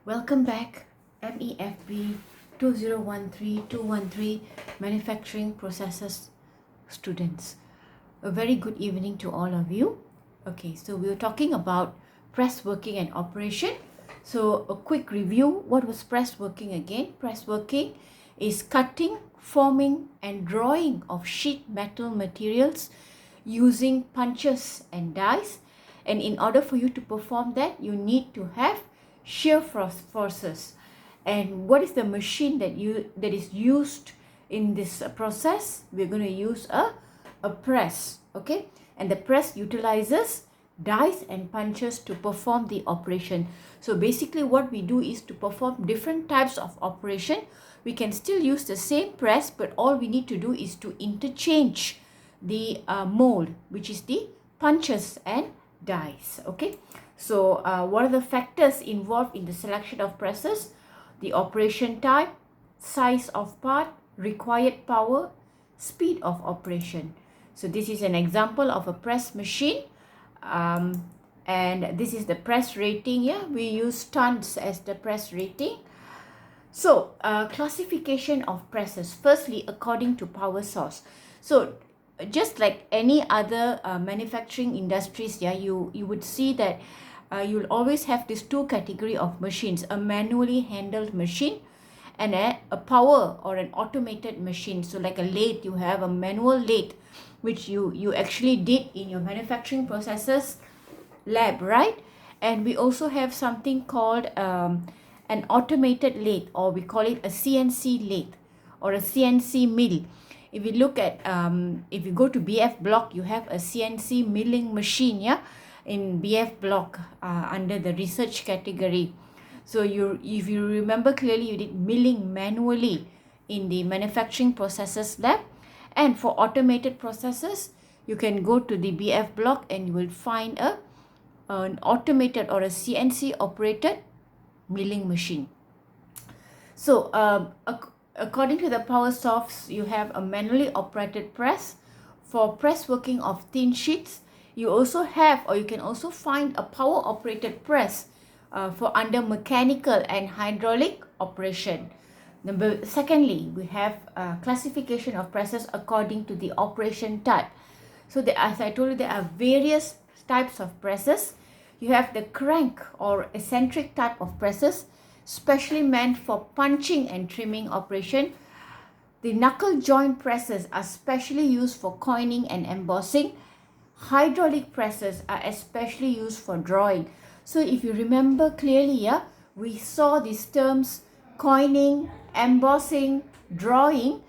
Welcome back, MEFB 2013-213 Manufacturing Processes students. A very good evening to all of you. Okay, so we were talking about press working and operation. So a quick review. What was press working again? Press working is cutting, forming and drawing of sheet metal materials using punches and dies. And in order for you to perform that, you need to have shear forces. And what is the machine that is used in this process? We're going to use a press, okay? And the press utilizes dies and punches to perform the operation. So basically what we do is to perform different types of operation. We can still use the same press, but all we need to do is to interchange the mold, which is the punches and dies, okay? So what are the factors involved in the selection of presses? The operation type, size of part, required power, speed of operation. So this is an example of a press machine, and this is the press rating. Yeah, we use tons as the press rating. So classification of presses. Firstly, according to power source. So just like any other manufacturing industries, yeah, you would see that you'll always have these two category of machines: a manually handled machine and a power or an automated machine. So like a lathe, you have a manual lathe which you actually did in your manufacturing processes lab, right? And we also have something called an automated lathe, or we call it a CNC lathe or a CNC mill. If you look at if you go to BF block, you have a CNC milling machine, yeah, in BF block under the research category. So if you remember clearly, you did milling manually in the manufacturing processes lab. And for automated processes, you can go to the BF block and you will find an automated or a CNC operated milling machine. So according to the power source, you have a manually operated press. For press working of thin sheets, you also have, or you can also find, a power operated press for under mechanical and hydraulic operation. Secondly, we have classification of presses according to the operation type. So as I told you, there are various types of presses. You have the crank or eccentric type of presses, specially meant for punching and trimming operation. The knuckle joint presses are specially used for coining and embossing. Hydraulic presses are especially used for drawing. So if you remember clearly, yeah, we saw these terms coining, embossing, drawing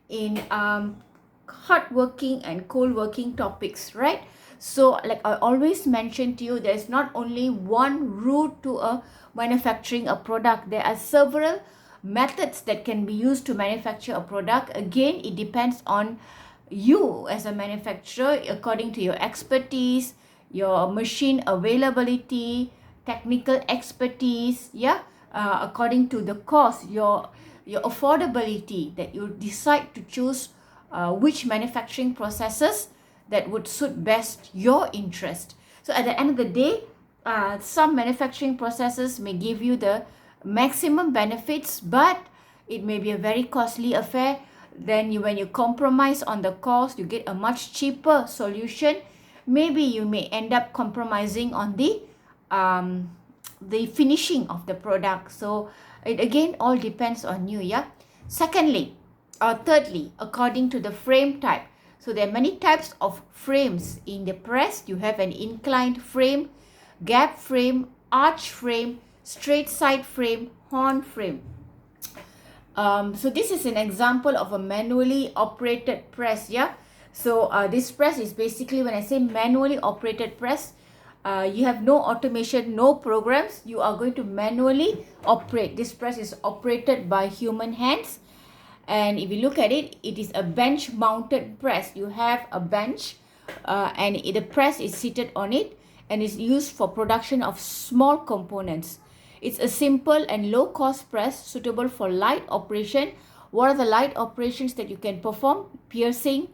in hard working and cold working topics, right? So like I always mention to you, there's not only one route to manufacturing a product. There are several methods that can be used to manufacture a product. Again, it depends on you as a manufacturer, according to your expertise, your machine availability, technical expertise, yeah, according to the cost, your affordability, that you decide to choose which manufacturing processes that would suit best your interest. So at the end of the day, some manufacturing processes may give you the maximum benefits, but it may be a very costly affair. Then when you compromise on the cost, you get a much cheaper solution. Maybe you may end up compromising on the finishing of the product. So it again all depends on you, yeah. Thirdly, according to the frame type. So there are many types of frames in the press. You have an inclined frame, gap frame, arch frame, straight side frame, horn frame. So this is an example of a manually operated press, yeah. So this press is basically, when I say manually operated press, you have no automation, no programs. You are going to manually operate. This press is operated by human hands. And if you look at it, it is a bench mounted press. You have a bench and the press is seated on it and is used for production of small components. It's a simple and low cost press suitable for light operation. What are the light operations that you can perform? Piercing,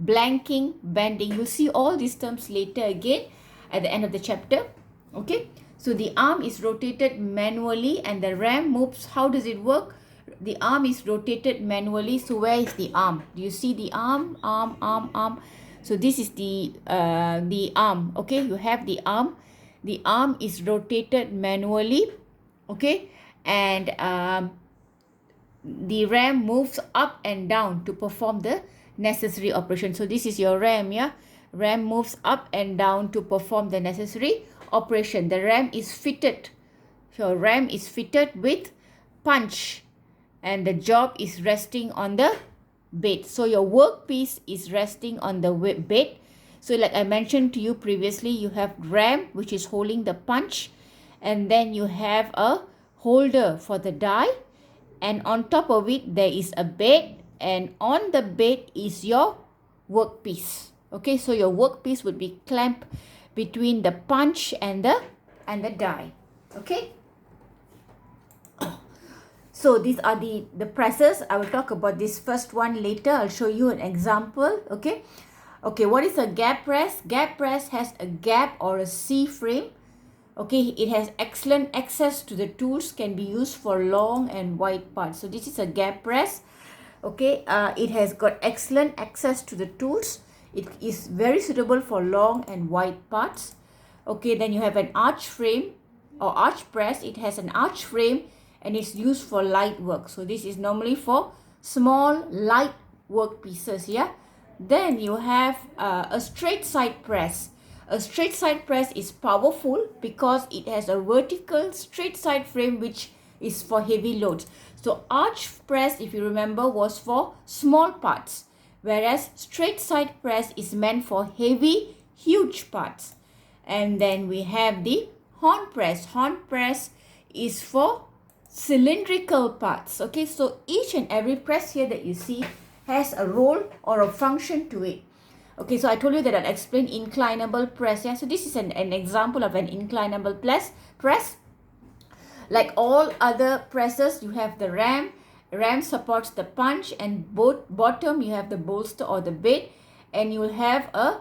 blanking, bending. You'll see all these terms later again at the end of the chapter. Okay. So the arm is rotated manually and the ram moves. How does it work? The arm is rotated manually. So where is the arm? Do you see the arm? Arm. So this is the arm. Okay, you have the arm. The arm is rotated manually. Okay, and the ram moves up and down to perform the necessary operation. So this is your ram, yeah. Ram moves up and down to perform the necessary operation. The ram is fitted. Your ram is fitted with punch, and the job is resting on the bed. So your workpiece is resting on the bed. So like I mentioned to you previously, you have ram which is holding the punch, and then you have a holder for the die, and on top of it there is a bed, and on the bed is your workpiece. Okay, so your workpiece would be clamped between the punch and the die. Okay, so these are the presses. I will talk about this first one later. I'll show you an example. Okay, what is a gap press? Gap press has a gap or a C frame. Okay, it has excellent access to the tools, can be used for long and wide parts. So this is a gap press. Okay, it has got excellent access to the tools. It is very suitable for long and wide parts. Okay, then you have an arch frame or arch press. It has an arch frame and it's used for light work. So this is normally for small light work pieces. Yeah. Then you have a straight side press. A straight side press is powerful because it has a vertical straight side frame which is for heavy loads. So arch press, if you remember, was for small parts, whereas straight side press is meant for heavy, huge parts. And then we have the horn press. Horn press is for cylindrical parts. Okay, so each and every press here that you see has a role or a function to it. Okay, so I told you that I'll explain inclinable press. Yeah, so this is an example of an inclinable press. Like all other presses, you have the ram. Ram supports the punch, and both bottom you have the bolster or the bed, and you will have a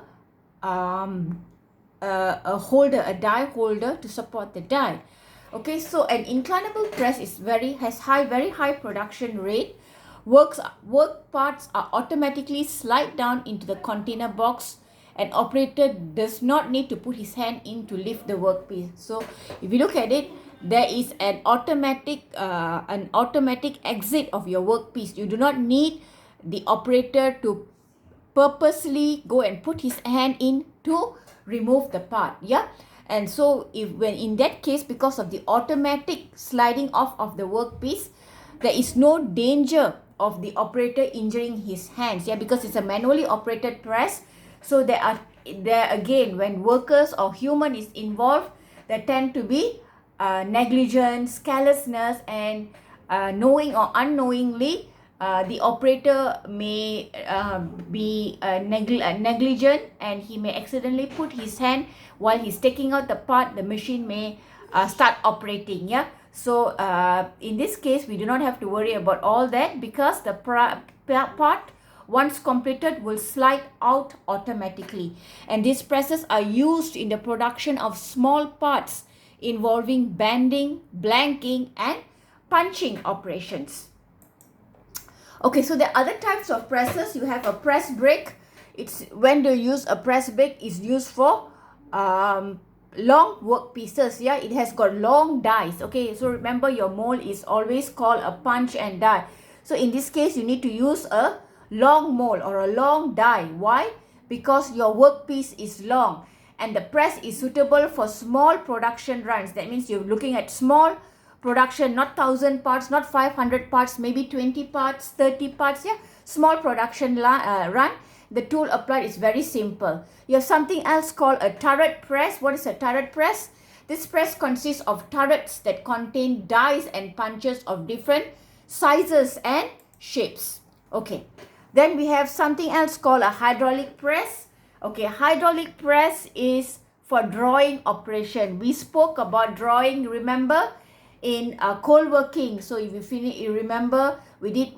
holder, a die holder to support the die. Okay, so an inclinable press is very high production rate. Work parts are automatically slide down into the container box. An operator does not need to put his hand in to lift the workpiece. So if you look at it, there is an automatic exit of your workpiece. You do not need the operator to purposely go and put his hand in to remove the part. Yeah. And so when in that case, because of the automatic sliding off of the workpiece, there is no danger of the operator injuring his hands. Yeah, because it's a manually operated press. So there again, when workers or human is involved, there tend to be negligence, carelessness, and knowing or unknowingly, the operator may be negligent, and he may accidentally put his hand while he's taking out the part. The machine may start operating. Yeah. So in this case, we do not have to worry about all that, because the part once completed will slide out automatically. And these presses are used in the production of small parts involving bending, blanking, and punching operations. Okay, so the other types of presses, you have a press brake. It's when they use a press brake is used for long work pieces. Yeah, it has got long dies. Okay, so remember your mold is always called a punch and die. So in this case, you need to use a long mold or a long die. Why? Because your workpiece is long, and the press is suitable for small production runs. That means you're looking at small production, not 1,000 parts, not 500 parts, maybe 20 parts, 30 parts. Yeah, small production run. The tool applied is very simple. You have something else called a turret press. What is a turret press? This press consists of turrets that contain dies and punches of different sizes and shapes. Okay. Then we have something else called a hydraulic press. Okay, hydraulic press is for drawing operation. We spoke about drawing, remember, in cold working. So if you remember, we did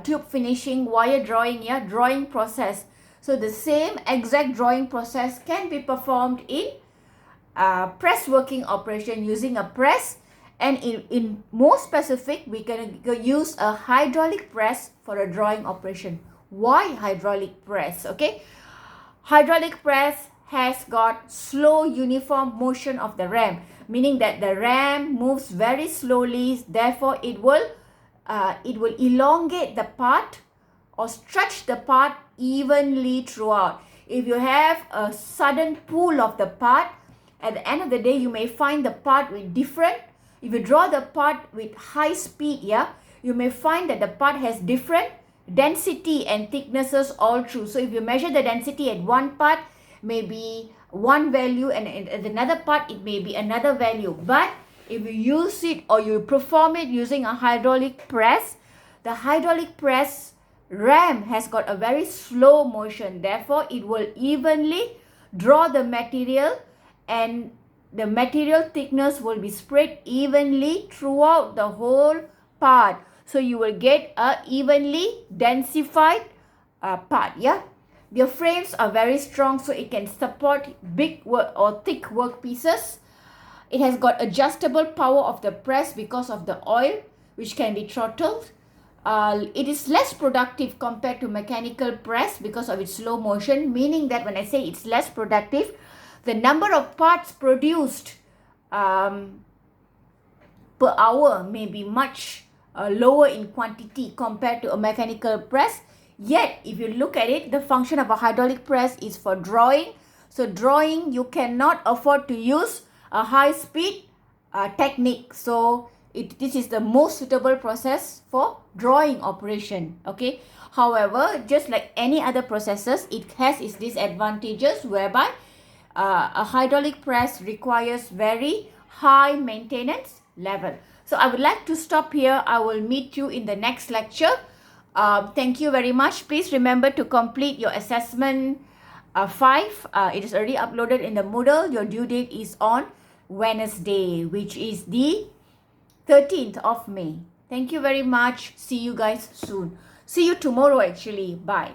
tube finishing, wire drawing, yeah, drawing process. So the same exact drawing process can be performed in press working operation using a press, and in more specific, we can use a hydraulic press for a drawing operation. Why hydraulic press? Okay, hydraulic press has got slow uniform motion of the ram, meaning that the ram moves very slowly, therefore it will elongate the part or stretch the part evenly throughout. If you have a sudden pull of the part, at the end of the day, you may find the part with different. If you draw the part with high speed, you may find that the part has different density and thicknesses all through. So if you measure the density at one part, maybe one value, and at another part, it may be another value. But if you use it or you perform it using a hydraulic press, the hydraulic press ram has got a very slow motion. Therefore, it will evenly draw the material, and the material thickness will be spread evenly throughout the whole part. So you will get a evenly densified part. Their frames are very strong, so it can support big work or thick work pieces. It has got adjustable power of the press because of the oil, which can be throttled. It is less productive compared to mechanical press because of its slow motion, meaning that when I say it's less productive, the number of parts produced per hour may be much lower in quantity compared to a mechanical press. Yet, if you look at it, the function of a hydraulic press is for drawing. So drawing, you cannot afford to use a high-speed technique. So this is the most suitable process for drawing operation. Okay. However, just like any other processes, it has its disadvantages, whereby a hydraulic press requires very high maintenance level. So I would like to stop here. I will meet you in the next lecture. Thank you very much. Please remember to complete your assessment 5. It is already uploaded in the Moodle. Your due date is on Wednesday, which is the 13th of May. Thank you very much. See you guys soon. See you tomorrow actually. Bye.